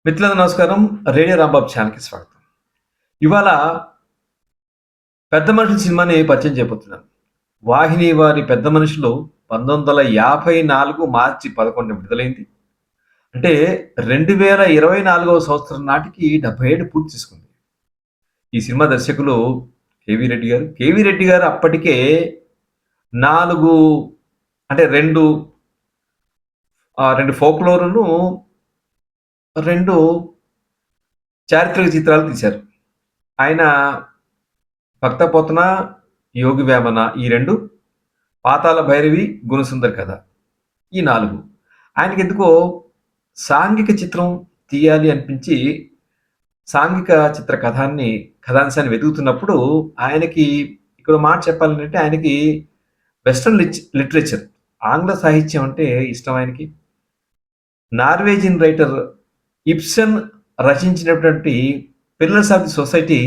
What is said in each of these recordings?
మిత్రులకు నమస్కారం. రేడియో రాంబాబు ఛానల్‌కి స్వాగతం. ఇవాళ 'పెద్ద మనుషులు' సినిమాని పరిచయం చేయబోతున్నాను. వాహిని వారి 'పెద్ద మనుషులు' 1954 మార్చి 11న విడుదలైంది. అంటే 2024వ సంవత్సరం నాటికి 70 ఏళ్ళు పూర్తి చేసుకుంది. ఈ సినిమా దర్శకులు కేవీ రెడ్డి గారు. కేవీ రెడ్డి గారు అప్పటికే 4 అంటే 2 ఫోక్‌లోరును, 2 చారిత్రక చిత్రాలు తీశారు. ఆయన 'భక్త పోతన', 'యోగి వేమన' ఈ 2, 'పాతాళ భైరవి', 'గుణసుందరి కథ' ఈ 4. ఆయనకెందుకో సాంఘిక చిత్రం తీయాలి అనిపించి, సాంఘిక చిత్ర కథాంశాన్ని వెతుకుతున్నప్పుడు ఆయనకి ఇక్కడో మాట చెప్పాలంటే ఆయనకి వెస్టర్న్ లిటరేచర్, ఆంగ్ల సాహిత్యం అంటే ఇష్టం ఆయనకి. నార్వేజియన్ రైటర్ ఇబ్సన్ రచించినటువంటి 'పిల్లర్స్ ఆఫ్ ది సొసైటీ'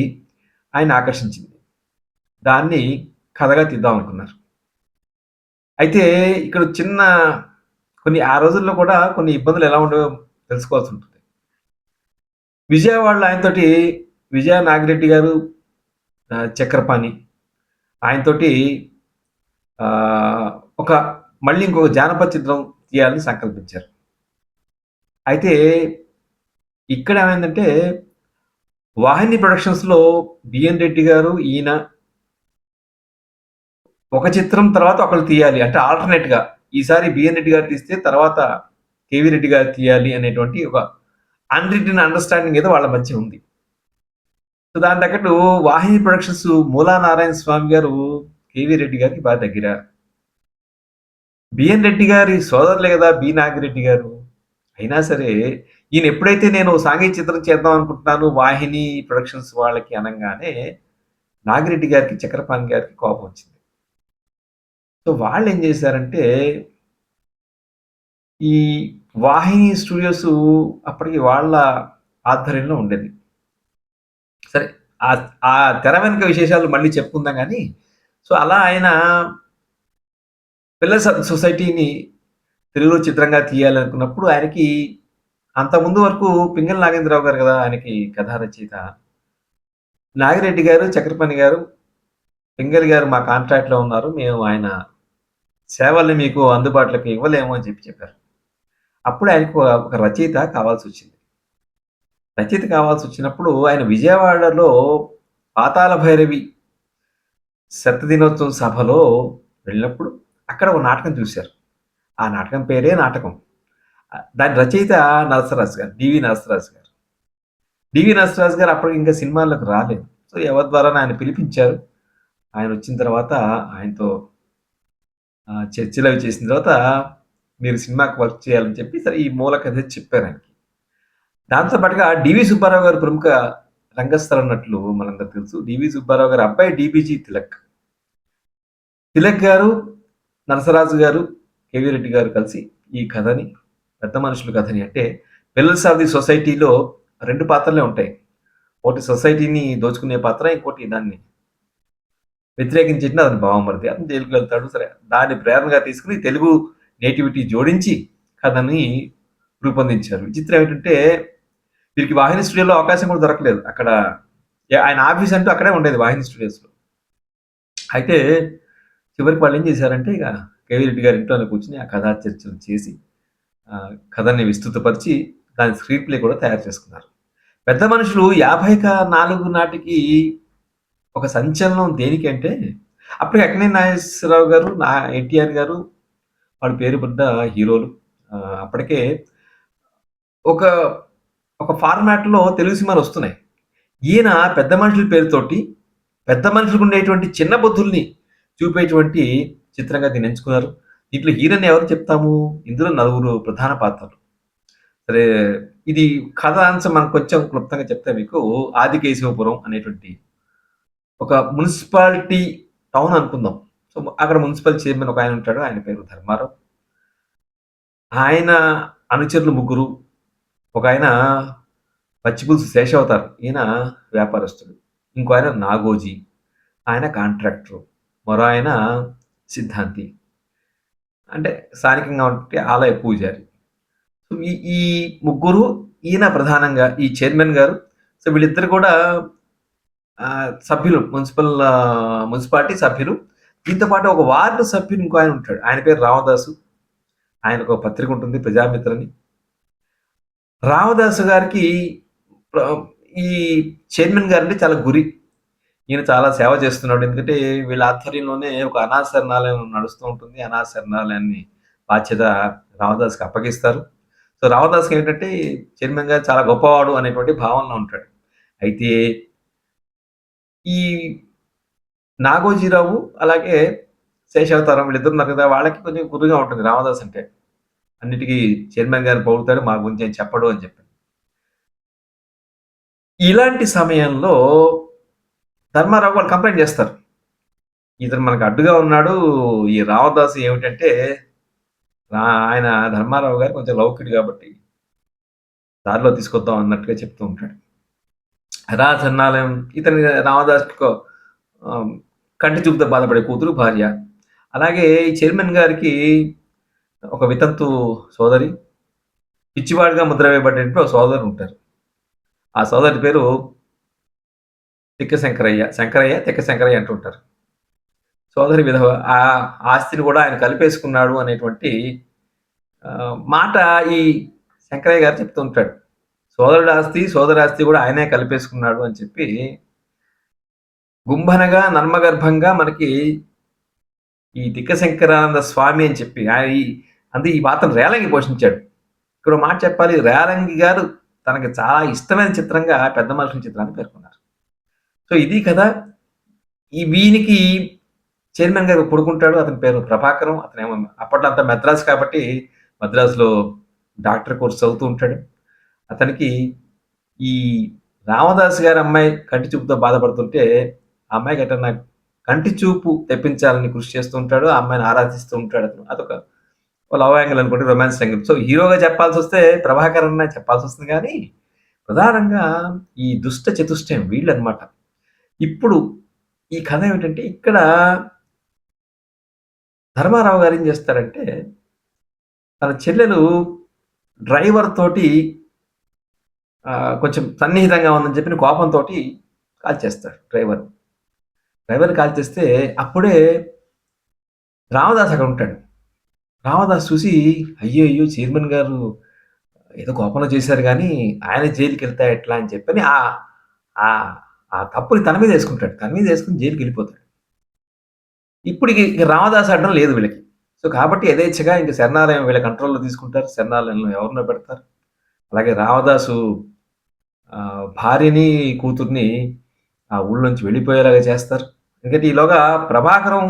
ఆయన్ని ఆకర్షించింది. దాన్ని కథగా తీద్దామనుకున్నారు. అయితే ఇక్కడ ఆ రోజుల్లో కూడా కొన్ని ఇబ్బందులు ఎలా ఉండేవో తెలుసుకోవాల్సుంటుంది. విజయవాడలో ఆయనతోటి విజయ నాగిరెడ్డి గారు, చక్రపాణి ఆయనతోటి ఆహ్, ఒక మళ్ళీ ఇంకొక జానపద చిత్రం తీయాలని సంకల్పించారు. అయితే ఇక్కడ ఏమైందంటే వాహిని ప్రొడక్షన్స్‌లో బిఎన్ రెడ్డి గారు, ఈయన ఒక చిత్రం తర్వాత ఒకళ్ళు తీయాలి. అంటే ఆల్టర్‌నేట్‌గా ఈసారి బిఎన్ రెడ్డి గారు తీస్తే తర్వాత కేవీ రెడ్డి గారు తీయాలి అనేటువంటి ఒక అన్‌రిటెన్ అండర్‌స్టాండింగ్ ఏదో వాళ్ళ మధ్య ఉంది. సో, దానికి తగ్గట్టు వాహిని ప్రొడక్షన్స్ మూలా నారాయణ స్వామి గారు కేవీ రెడ్డి గారికి బాగా దగ్గర. బిఎన్ రెడ్డి గారి సోదరులే గదా! బి నాగిరెడ్డి గారు. అయినా సరే ఈయన ఎప్పుడైతే నేను సాంఘిక చిత్రం చేద్దాం అనుకుంటున్నాను వాహిని ప్రొడక్షన్స్ వాళ్ళకి అనంగానే నాగిరెడ్డి గారికి, చక్రపాణి గారికి కోపం వచ్చింది. సో, వాళ్ళేం జేశారంటే ఈ వాహిని స్టూడియోస్ అప్పటికి వాళ్ళ ఆధ్వర్యంలో ఉండేది. సరే, ఆ తెర వెనుక విశేషాలు మళ్ళీ చెప్పుకుందాం గానీ, సో, అలా ఆయన పిల్లర్స్ ఆఫ్ సొసైటీని తెలుగులో చిత్రంగా తీయాలనుకున్నప్పుడు ఆయనకి అంతకుముందు వరకు పింగళి నాగేంద్రరావు గారు గదా! ఆయనకి కథా రచయిత. నాగిరెడ్డి గారు, చక్రపాణి గారు, పింగళి గారు మా కాంట్రాక్ట్‌లో ఉన్నారు. మేము ఆయన సేవల్ని మీకు అందుబాటులోకి ఇవ్వలేము అని చెప్పారు. అప్పుడు ఆయనకు ఒక రచయిత కావాల్సొచ్చింది. రచయిత కావాల్సొచ్చినప్పుడు ఆయన విజయవాడలో 'పాతాళ భైరవి' శతదినోత్సవం సభలో వెళ్ళినప్పుడు అక్కడ ఒక నాటకం చూశారు. ఆ నాటకం పేరే నాటకం. దాని రచయిత నరసరాజు గారు. డివి నరసరాజు గారు. డివి నరసరాజు గారు అప్పటికి ఇంకా సినిమాల్లోకి రాలేదు. సో, ఎవరి ద్వారానో ఆయన పిలిపించారు. ఆయనొచ్చిన తర్వాత ఆయనతో చర్చలవి చేసిన తర్వాత మీరు సినిమాకి వర్క్ చేయాలని చెప్పి సరే ఈ మూల కథ చెప్పారాయనకి. దాంతో పాటుగా 'డివి సుబ్బారావు' గారు ప్రముఖ రంగస్థల నటులు మనందరికి తెలుసు. 'డివి సుబ్బారావు' గారి అబ్బాయి 'డీబీజీ తిలక్'. తిలక్ గారు, నరసరాజు గారు, కేవీ రెడ్డి గారు కలిసి ఈ కథని, 'పెద్ద మనుషులు' కథని అంటే 'పిల్లర్స్ ఆఫ్ ది సొసైటీలో' 2 పాత్రలే ఉంటాయి. ఒకటి సొసైటీని దోచుకునే పాత్ర, ఇంకోటి దాన్ని వ్యతిరేకించింది అతని బావమరిది. అతను జైలుకి వెళ్తాడు. సరే, దాన్ని ప్రేరణగా తీసుకొని తెలుగు నేటివిటీ జోడించి కథని రూపొందించారు. విచిత్రం ఏమిటంటే వీరికి వాహిని స్టూడియోలో అవకాశం కూడా దొరకలేదు. అక్కడ ఆయన ఆఫీస్ అంటూ అక్కడే ఉండేది వాహిని స్టూడియోస్‌లో. అయితే చివరికి వాళ్ళేం చేశారంటే ఇక కేవీ రెడ్డి గారి ఇంట్లోనే కూర్చొని ఆ కథా చర్చలు చేసి కథని విస్తృతపరిచి దాని స్క్రీన్ ప్లే కూడా తయారు చేసుకున్నారు. పెద్ద మనుషులు 54 నాటికి ఒక సంచలనం దేనికంటే అప్పటికి అక్కినేని నాగేశ్వరరావు గారు, ఎన్టీఆర్ గారు వాళ్ళ పేరు పడ్డ హీరోలు. అప్పటికే ఒక ఒక ఫార్మాట్‌లో తెలుగు సినిమాలొస్తున్నాయి. ఈయన పెద్ద మనుషుల పేరుతోటి పెద్ద మనుషులకుండేటువంటి చిన్న బుద్ధుల్ని చూపేటువంటి చిత్రంగా దీన్ని ఎంచుకున్నారు. దీంట్లో హీరోని ఎవరు చెప్తాము? ఇందులో నలుగురు ప్రధాన పాత్రలు. సరే, ఇది కథాంశం మనం కొంచెం క్లుప్తంగా చెప్తే మీకు 'ఆదికేశవపురం' అనేటువంటి ఒక మున్సిపాలిటీ టౌన్ అనుకుందాం. సో, అక్కడ మున్సిపల్ చైర్మన్ ఒకాయన ఉంటాడు. ఆయన పేరు ధర్మారావు. ఆయన అనుచరులు ముగ్గురు. ఒకాయన పచ్చిపులుసు శేషావతార్. ఈయన వ్యాపారస్తుడు. ఇంకో ఆయన నాగోజీ. ఆయన కాంట్రాక్టరు. మరో ఆయన సిద్ధాంతి. అంటే స్థానికంగా ఉంటే ఆలయ పూజారి. సో, ఈ ఈ ముగ్గురు ఈయన ప్రధానంగా ఈ చైర్మన్ గారు. సో వీళ్ళిద్దరు కూడా సభ్యులు మున్సిపాలిటీ సభ్యులు. దీంతో పాటు ఒక వార్డు సభ్యులు ఇంకో ఆయన ఉంటాడు. ఆయన పేరు రామదాసు. ఆయనకు ఒక పత్రిక ఉంటుంది ప్రజామిత్రని. రామదాసు గారికి ఈ చైర్మన్ గారంటే చాలా గురి. ఈయన చాలా సేవ చేస్తున్నాడు. ఎందుకంటే వీళ్ళ ఆధ్వర్యంలోనే ఒక అనాథ శరణాలయం నడుస్తూ ఉంటుంది. అనాథ శరణాలయాన్ని బాధ్యత రామదాస్కి అప్పగిస్తారు. సో రామదాస్కి ఏంటంటే చైర్మన్ గారు చాలా గొప్పవాడు అనేటువంటి భావనలో ఉంటాడు. అయితే ఈ నాగోజీరావు అలాగే శేషావతారం వీళ్ళిద్దరు ఉన్నారు కదా, వాళ్ళకి కొంచెం గురుగా ఉంటుంది రామదాస్ అంటే. అన్నిటికీ చైర్మన్ గారు పొగుడుతాడు, మా గురించి ఏం చెప్పడు అని చెప్పి. ఇలాంటి సమయంలో ధర్మారావు వాళ్ళు కంప్లైంట్ చేస్తారు. ఇతను మనకు అడ్డుగా ఉన్నాడు. ఈ రామదాసు ఏమిటంటే ఆయన ధర్మారావు గారు కొంచెం లౌకిడు కాబట్టి దారిలో తీసుకొద్దాం అన్నట్టుగా చెప్తూ ఉంటాడు. రాజన్నాలయం ఇతని రామదాస్కి కంటి చూపుతో బాధపడే కూతురు భార్య. అలాగే ఈ చైర్మన్ గారికి ఒక వితంతు సోదరి, పిచ్చివాడిగా ముద్ర వేయబడేటువంటి ఒక సోదరు ఉంటారు. ఆ సోదరి పేరు తిక్క శంకరయ్య. తిక్క శంకరయ్య అంటుంటారు. సోదరి విధవ. ఆ ఆస్తిని కూడా ఆయన కలిపేసుకున్నాడు అనేటువంటి మాట ఈ శంకరయ్య గారు చెప్తూ ఉంటాడు. సోదరుడి ఆస్తి సోదరాస్తి కూడా ఆయనే కలిపేసుకున్నాడు అని చెప్పి గుంభనగా నర్మగర్భంగా మనకి ఈ తిక్క శంకరానంద స్వామి అని చెప్పి ఆయన ఈ పాత్రను రేలంగి పోషించాడు. ఇక్కడ మాట చెప్పాలి, రేలంగి గారు తనకి చాలా ఇష్టమైన చిత్రంగా పెద్ద మనుషుల చిత్రాన్ని పేర్కొన్నారు. సో ఇది కదా. వీనికి చైర్మన్ గారు కొడుకుంటాడు. అతని పేరు ప్రభాకరం. అతనేమో అప్పట్లో అంతా మెద్రాస్ కాబట్టి మద్రాసులో డాక్టర్ కోర్స్ చదువుతూ ఉంటాడు. అతనికి ఈ రామదాస్ గారి అమ్మాయి కంటి చూపుతో బాధపడుతుంటే ఆ అమ్మాయికి ఎట్లా కంటి చూపు తెప్పించాలని కృషి చేస్తూ ఉంటాడు. ఆ అమ్మాయిని ఆరాధిస్తూ ఉంటాడు. అతను అదొక లవ్ యాంగిల్ అనుకోండి, రొమాన్స్ యాంగిల్. సో హీరోగా చెప్పాల్సి వస్తే ప్రభాకర్ అన్న చెప్పాల్సి వస్తుంది. కానీ ప్రధానంగా ఈ దుష్ట చతుష్టయం వీళ్ళు అనమాట. ఇప్పుడు ఈ కథ ఏమిటంటే ఇక్కడ ధర్మారావు గారు ఏం చేస్తారంటే తన చెల్లెలు డ్రైవర్ తోటి కొంచెం సన్నిహితంగా ఉందని చెప్పిన కోపంతో కాల్ చేస్తాడు డ్రైవర్ కాల్ చేస్తే అప్పుడే రామదాస్ అక్కడ ఉంటాడు. రామదాస్ చూసి అయ్యో చైర్మన్ గారు ఏదో కోపంలో చేశారు కానీ ఆయన జైలుకి వెళ్తా ఎట్లా అని చెప్పని ఆ తప్పుని తన మీద వేసుకుంటాడు. తన మీద వేసుకుని జైలుకి వెళ్ళిపోతాడు. ఇప్పుడు రామదాస్ అడ్డం లేదు వీళ్ళకి. సో కాబట్టి యథేచ్ఛగా ఇంక శరణాలయం వీళ్ళ కంట్రోల్లో తీసుకుంటారు. శరణాలయంలో ఎవరినో పెడతారు. అలాగే రామదాసు భార్యని కూతుర్ని ఆ ఊళ్ళో నుంచి వెళ్ళిపోయేలాగా చేస్తారు. ఎందుకంటే ఈలోగా ప్రభాకరం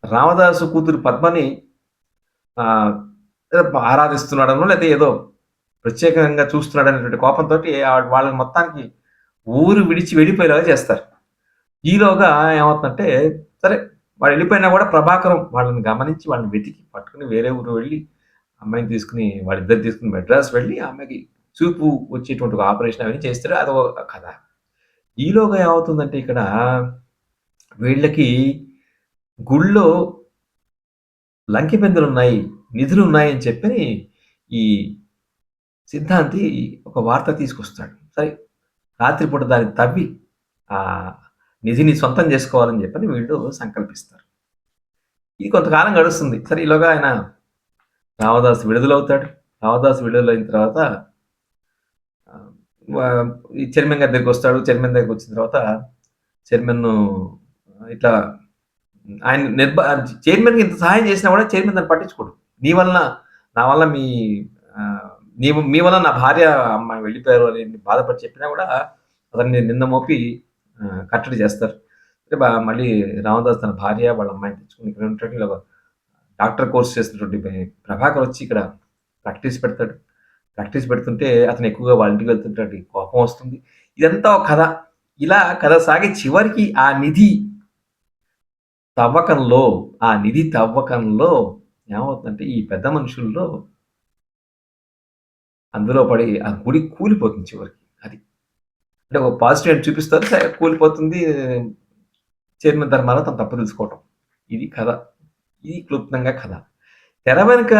రామదాసు కూతురు పద్మని ఆరాధిస్తున్నాడనో లేకపోతే ఏదో ప్రత్యేకంగా చూస్తున్నాడు అనేటువంటి కోపంతో వాళ్ళని మొత్తానికి ఊరు విడిచి వెళ్ళిపోయేలాగా చేస్తారు. ఈలోగా ఏమవుతుందంటే సరే వాడు వెళ్ళిపోయినా కూడా ప్రభాకరం వాళ్ళని గమనించి వాళ్ళని వెతికి పట్టుకుని వేరే ఊరు వెళ్ళి అమ్మాయిని తీసుకుని వాళ్ళిద్దరు తీసుకుని మెడ్రాస్ వెళ్ళి అమ్మాయికి చూపు వచ్చేటువంటి ఒక ఆపరేషన్ అవన్నీ చేస్తారు. అదొక కథ. ఈలోగా ఏమవుతుందంటే ఇక్కడ వీళ్ళకి గుళ్ళో లంకి పెందులున్నాయి, నిధులు ఉన్నాయని చెప్పి ఈ సిద్ధాంతి ఒక వార్త తీసుకొస్తాడు. సరే రాత్రిపూట దాన్ని తవ్వి ఆ నిధిని సొంతం చేసుకోవాలని చెప్పని వీళ్ళు సంకల్పిస్తారు. ఇది కొంతకాలం గడుస్తుంది. సరే ఈలోగా ఆయన రామదాస్ విడుదలవుతాడు. రామదాస్ విడుదలైన తర్వాత ఈ చైర్మన్ గారి దగ్గరికి వస్తాడు. చైర్మన్ దగ్గరికి వచ్చిన తర్వాత చైర్మన్ ఇట్లా ఆయన చైర్మన్కి ఇంత సహాయం చేసినా కూడా చైర్మన్ దాన్ని పట్టించుకోడు. నా వల్ల మీ వల్ల నా భార్య అమ్మాయి వెళ్ళిపోయారు అని బాధపడి చెప్పినా కూడా అతన్ని నింద మోపి కట్టడి చేస్తారు. అంటే మళ్ళీ రామదాస్ తన భార్య వాళ్ళ అమ్మాయిని తెచ్చుకుని ఇక్కడ ఉంటాడు. ఇలా డాక్టర్ కోర్స్ చేసినటువంటి ప్రభాకర్ వచ్చి ఇక్కడ ప్రాక్టీస్ పెడతాడు. ప్రాక్టీస్ పెడుతుంటే అతను ఎక్కువగా వాళ్ళ ఇంటికి వెళ్తుంటాడు. కోపం వస్తుంది. ఇదంతా ఒక కథ. ఇలా కథ సాగి చివరికి ఆ నిధి తవ్వకంలో ఏమవుతుందంటే ఈ పెద్ద మనుషుల్లో అందులో పడి ఆ గుడి కూలిపోతుంది చివరికి. అది అంటే ఒక పాజిటివ్ అని చూపిస్తారు, కూలిపోతుంది. చైర్మన్ ధర్మారావు తను తప్పు తెలుసుకోవటం. ఇది కథ. ఇది క్లుప్తంగా కథ. తెర వెనుక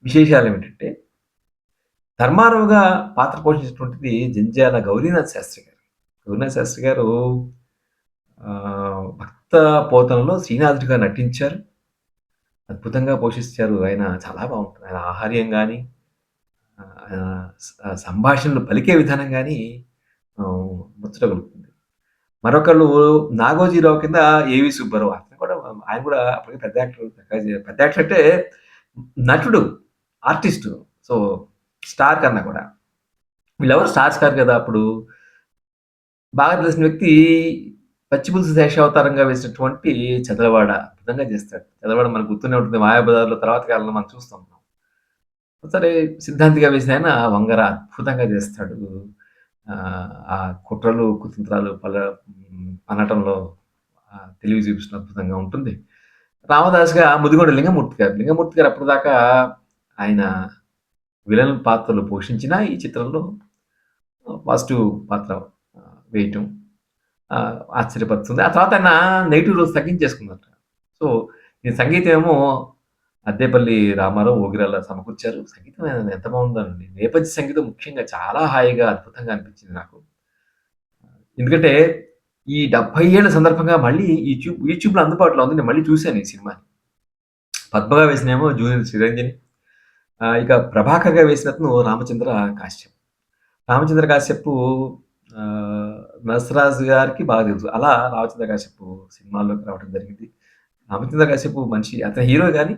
విశేషాలు ఏమిటంటే ధర్మారావుగా పాత్ర పోషించినటువంటిది జంధ్యాల గౌరీనాథ్ శాస్త్రి గారు. గౌరీనాథ్ శాస్త్రి గారు 'భక్త పోతన'లో శ్రీనాథుడిగా నటించారు. అద్భుతంగా పోషించారు. ఆయన చాలా బావుంటుంది. ఆయన ఆహార్యం గాని, సంభాషణలు పలికే విధానం గాని ముచ్చట గొలుపుతుంది. మరొకళ్ళు 'నాగోజీరావు' కింద 'ఏవి సుబ్బారావు' ఆయన కూడా అప్పటికే పెద్ద యాక్టర్. పెద్ద యాక్టర్ అంటే నటుడు, ఆర్టిస్టు. సో, స్టార్ కన్నా కూడా. వీళ్ళెవరు స్టార్స్ కాదు కదా! అప్పుడు. బాగా తెలిసిన వ్యక్తి 'పచ్చిపులుసు శేషావతారంగా' వేసినటువంటి 'చదలవాడ' అద్భుతంగా చేస్తాడు. 'చదలవాడ' మనకు గుర్తునే ఉంటుంది. 'మాయాబజార్‌లో' తర్వాత కాలంలో మనం చూస్తాం. సరే 'సిద్ధాంతిగా' వేసిన ఆయన 'వంగర' అద్భుతంగా చేస్తాడు. ఆ కుట్రలు, కుతంత్రాలు పనటంలో తెలివి చూపించిన అద్భుతంగా ఉంటుంది. రామదాస్‌గా ముదిగొండ లింగమూర్తి గారు. లింగమూర్తి గారు అప్పటిదాకా ఆయన విలన్ పాత్రలు పోషించినా ఈ చిత్రంలో పాజిటివ్ పాత్ర వేయటం ఆశ్చర్యపరుస్తుంది. ఆ తర్వాత ఆయన నెగెటివ్ రోల్స్ తగ్గించేసుకున్నారట. సో, ఈ సంగీతం ఏమో అద్దేపల్లి రామారావు, ఓగిరాల సమకూర్చారు. సంగీతం ఎంత బావుందోనండి. నేపథ్య సంగీతం ముఖ్యంగా చాలా హాయిగా, అద్భుతంగా అనిపించింది నాకు. ఎందుకంటే, ఈ 70 ఏళ్ల సందర్భంగా మళ్ళీ యూట్యూబ్‌లో అందుబాటులో ఉంది. నేను మళ్ళీ చూసాను ఈ సినిమాని. పద్మగా వేసినేమో జూనియర్ చిరంజీవి. ఇక ప్రభాకర్‌గా వేసినతను రామచంద్ర కాశ్యప్. రామచంద్ర కాశ్యప్ నరసరాజు గారికి బాగా తెలుసు. అలా రామచంద్ర కాశ్యప్ సినిమాల్లోకి రావడం జరిగింది. రామచంద్ర కాశ్యప్ మనిషి అతను హీరో గాని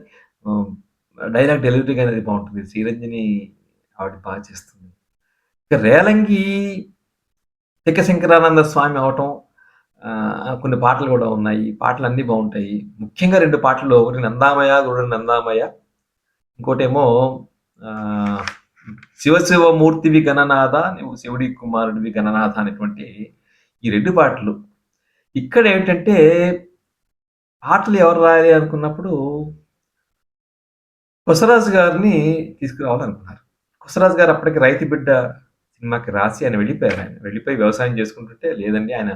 డైలాగ్ డెలివరీ గాని అది బావుంటుంది. శ్రీరంజని ఆవిడ బాగా చేస్తుంది. ఇక రేలంగి తిక్క శంకరానంద స్వామి అవ్వటం కొన్ని పాటలు గూడా ఉన్నాయి. పాటలన్నీ బావుంటాయి. ముఖ్యంగా 2 పాటలు ఒకటి 'నందామయ గరుడ నందామయ' ఇంకోటేమో ఆహ్, 'శివ శివ మూర్తివి గణనాథ నువ్వు శివుడి కుమారుడివి గణనాథ' అనేటువంటి ఈ 2 పాటలు. ఇక్కడేంటంటే పాటలు ఎవరు రాయాలి అనుకున్నప్పుడు కొసరాజు గారిని తీసుకురావాలనుకున్నారు. కొసరాజు గారు అప్పటికి 'రైతు బిడ్డ' సినిమాకి రాసి ఆయన వెళ్ళిపోయారు. వెళ్ళిపోయి వ్యవసాయం చేసుకుంటుంటే లేదండి ఆయన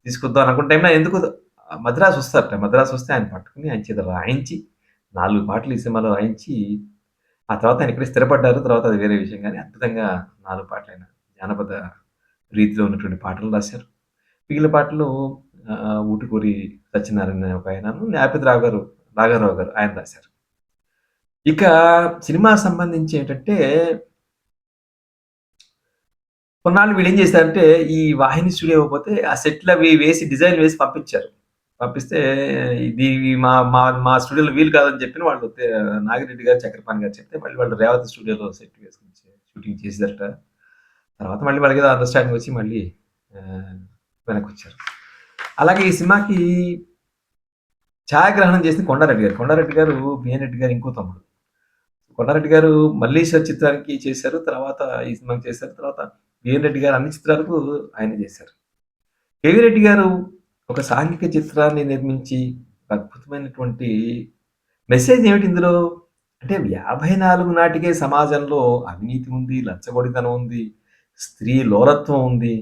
తీసుకొద్దాం అనుకున్న టైంలో ఎందుకో మద్రాసు వస్తారట. మద్రాసు వస్తే ఆయన పట్టుకొని ఆయన చేత రాయించి 4 పాటలు ఈ సినిమాలో రాయించి ఆ తర్వాత ఆయన ఇక్కడే స్థిరపడ్డారు. తర్వాత అది వేరే విషయం గానీ అద్భుతంగా 4 పాటలైన జానపద రీతిలో ఉన్నటువంటి పాటలు రాశారు. మిగిలిన పాటలు 'ఊటుకూరి సత్యనారాయణ' అనే ఒకాయనను, న్యాపతి రాఘారావు గారు ఆయన రాశారు. ఇక సినిమాకి సంబంధించి ఏంటంటే కొన్నాళ్ళు వీళ్ళేం చేశారంటే ఈ వాహిని స్టూడియో ఇవ్వకపోతే ఆ సెట్‌లవి వేసి డిజైన్‌లు వేసి పంపించారు. పంపిస్తే ఇది మా మా మా స్టూడియోలో వీలు కాదని చెప్పి వాళ్ళు నాగిరెడ్డి గారు, చక్రపాణి గారు చెప్తే మళ్ళీ వాళ్ళు రేవతి స్టూడియోలో సెట్ వేసుకొని షూటింగ్ చేసారట. తర్వాత మళ్ళీ వాళ్ళకేదో అండర్‌స్టాండింగ్ వచ్చి మళ్ళీ వెనక్కొచ్చారు. అలాగే ఈ సినిమాకి ఛాయాగ్రహణం చేసింది కొండారెడ్డి గారు. కొండారెడ్డి గారు బిఎన్ రెడ్డి గారి ఇంకో తమ్ముడు. కొండారెడ్డి గారు 'మల్లీశ్వర్' చిత్రానికి చేశారు. తర్వాత ఈ సినిమాకి చేశారు. తర్వాత బిఎన్ రెడ్డి గారు అన్ని చిత్రాలకు ఆయనే చేశారు. కేవీ రెడ్డి గారు ఒక సాంఘిక చిత్రాన్ని నిర్మించి అద్భుతమైనటువంటి మెసేజ్ ఏమిటి ఇందులో? అంటే 54 నాటికే సమాజంలో అవినీతి ఉంది, లంచగొడితనం ఉంది, స్త్రీ లోలత్వం ఉంది.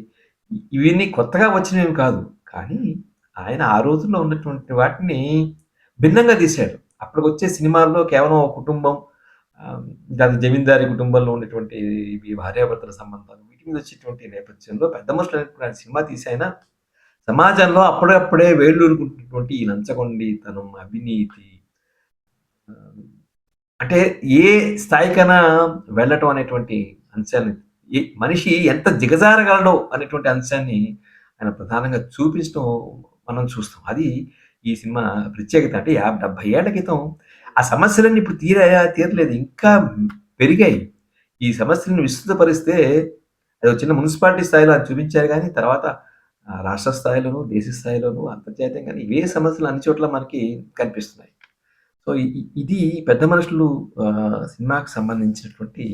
ఇవన్నీ కొత్తగా వచ్చినవి కాదు. కానీ ఆయన ఆ రోజుల్లో ఉన్నటువంటి వాటిని భిన్నంగా తీశాడు. అప్పటికొచ్చే సినిమాల్లో కేవలం ఒక కుటుంబం అది జమీందారీ కుటుంబంలో ఉండేటువంటి ఇవి భార్యాభర్తల సంబంధాలు వీటి మీద వచ్చేటువంటి నేపథ్యంలో పెద్ద మనుషులు ఆయన సినిమా తీసి ఆయన సమాజంలో అప్పుడప్పుడే వేళ్ళూనుకుంటున్నటువంటి ఈ లంచగొండితనం, అవినీతి అంటే ఏ స్థాయికైనా వెళ్ళటం అనేటువంటి అంశాన్ని మనిషి ఎంత దిగజారగలడో అనేటువంటి అంశాన్ని ఆయన ప్రధానంగా చూపించడం మనం చూస్తాం. అది ఈ సినిమా ప్రత్యేకత. అంటే 70 ఏళ్ల క్రితం ఆ సమస్యలన్నీ ఇప్పుడు తీరలేదు. ఇంకా పెరిగాయి. ఈ సమస్యలను విస్తృతపరిస్తే అది చిన్న మున్సిపాలిటీ స్థాయిలో అది చూపించారు గానీ, తర్వాత రాష్ట్ర స్థాయిలోను, దేశ స్థాయిలోను, అంతర్జాతీయంగాను ఇవే సమస్యలు అన్ని చోట్ల మనకి కనిపిస్తున్నాయి. సో, ఇది పెద్ద మనుషులు సినిమాకి సంబంధించినటువంటి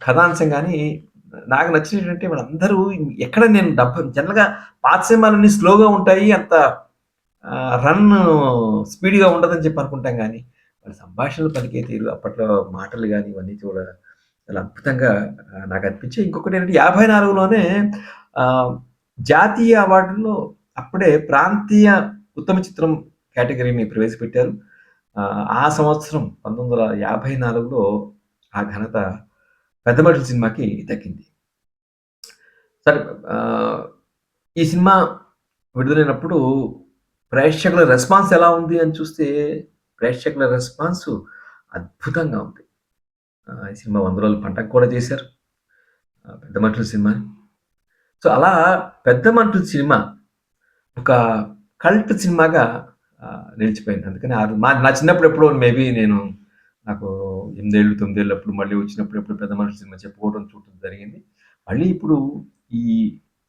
కథాంశం గానీ, నాకు నచ్చినటువంటి వాళ్ళందరూ ఎక్కడ నేను జనరల్‌గా పాత సినిమాలన్నీ స్లోగా ఉంటాయి. అంత రన్ స్పీడ్‌గా ఉండదని చెప్పి అనుకుంటాం గానీ, వాళ్ళ సంభాషణలు పలికే తీరు, అప్పట్లో మాటలు గాని ఇవన్నీ కూడా చాలా అద్భుతంగా నాకనిపించాయి. ఇంకొకటేంటంటే 54లోనే జాతీయ అవార్డుల్లో అప్పుడే ప్రాంతీయ ఉత్తమ చిత్రం కేటగిరీని ప్రవేశపెట్టారు. ఆ సంవత్సరం 1954లో ఆ ఘనత పెద్ద మనుషులు సినిమాకి దక్కింది. సరే ఆహ్, ఈ సినిమా విడుదలైనప్పుడు ప్రేక్షకుల రెస్పాన్స్ ఎలా ఉంది అని చూస్తే, ప్రేక్షకుల రెస్పాన్సు అద్భుతంగా ఉంది. ఈ సినిమా 100 రోజుల పండగ కూడా చేశారు. పెద్ద మనుషులు సినిమాని. సో, అలా పెద్ద మనుషులు సినిమా ఒక కల్ట్ సినిమాగా నిలిచిపోయింది. అందుకని నా చిన్నప్పుడు ఎప్పుడో మేబీ నాకు 8 ఏళ్ళు, 9 ఏళ్ళప్పుడు మళ్ళీ వచ్చినప్పుడు ఎప్పుడో పెద్ద మనుషులు సినిమా చెప్పుకోవడం చూడటం జరిగింది. మళ్ళీ ఇప్పుడు ఈ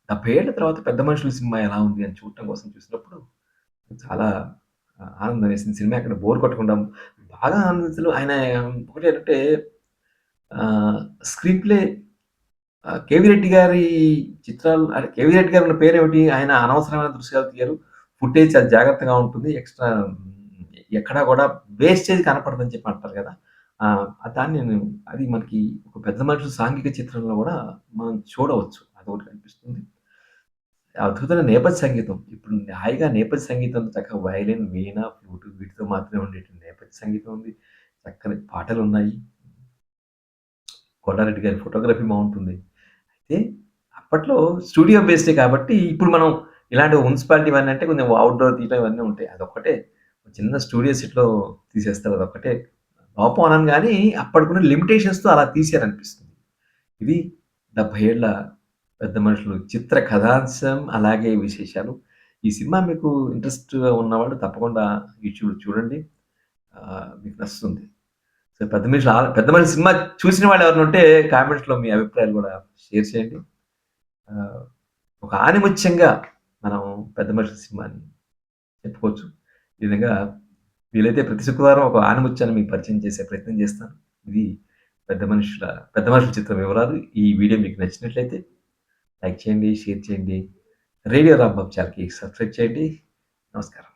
70 ఏళ్ల తర్వాత పెద్ద మనుషుల సినిమా ఎలా ఉంది అని చూడటం కోసం చూసినప్పుడు చాలా ఆనందం వేసింది. సినిమా ఎక్కడ బోర్ కొట్టకుండా బాగా ఆనందించలు ఆయన ఒకటేంటంటే ఆహ్, స్క్రీన్ ప్లే 'కేవీ రెడ్డి' గారి చిత్రాలు అంటే 'కేవీ రెడ్డి' గారి ఉన్న పేరేమిటి? ఆయన అనవసరమైన దృశ్యాలు తీయరు. ఫుటేజ్ చాలా జాగ్రత్తగా ఉంటుంది. ఎక్కడా కూడా వేస్టేజ్ కనపడదని చెప్పి అంటారు కదా! దాన్ని అది మనకి ఒక పెద్ద మనుషుల సాంఘిక చిత్రంలో గూడా మనం చూడవచ్చు. అదొకటి కనిపిస్తుంది. అద్భుతమైన నేపథ్య సంగీతం. ఇప్పుడు హాయిగా నేపథ్య సంగీతంతో చక్కగా వయలిన్, వీణ, ఫ్లూట్ వీటితో మాత్రమే ఉండేటువంటి నేపథ్య సంగీతం ఉంది. చక్కని పాటలున్నాయి. కొండారెడ్డి గారి ఫోటోగ్రఫీ బావుంటుంది. అయితే అప్పట్లో స్టూడియో బేస్డే కాబట్టి ఇప్పుడు మనం ఇలాంటి మున్సిపాలిటీ ఇవన్నీ అంటే కొంచెం ఔట్‌డోర్ తీయడం ఇవన్నీ ఉంటాయి. అదొక్కటే చిన్న స్టూడియో సెట్‌లో తీసేస్తారు. అదొక్కటే లోపం అనను గానీ అప్పటికున్న లిమిటేషన్స్‌తో అలా తీశారనిపిస్తుంది. ఇది 70 ఏళ్ల పెద్ద మనుషులు చిత్ర కథాంశం అలాగే విశేషాలు. ఈ సినిమా మీకు ఇంట్రెస్ట్‌గా ఉన్నవాళ్ళు తప్పకుండా యూట్యూబ్‌లో చూడండి. మీకు నచ్చుతుంది. సో, పెద్ద మనిషి సినిమా చూసిన వాళ్ళు ఎవరైనా ఉంటే కామెంట్స్‌లో మీ అభిప్రాయాలు గూడా షేర్ చేయండి. ఆహ్, ఒక ఆణిముత్యంగా మనం పెద్ద మనుషుల సినిమాని చెప్పుకోవచ్చు. ఈ విధంగా వీలైతే ప్రతి శుక్రవారం ఒక ఆణిముత్యాన్ని మీకు పరిచయం చేసే ప్రయత్నం చేస్తాను. ఇది పెద్ద మనుషుల చిత్ర వివరాలు. ఈ వీడియో మీకు నచ్చినట్లయితే లైక్ చేయండి, షేర్ చేయండి. రేడియో రాంబాబు ఛానెల్‌కి సబ్స్క్రైబ్ చేయండి. నమస్కారం.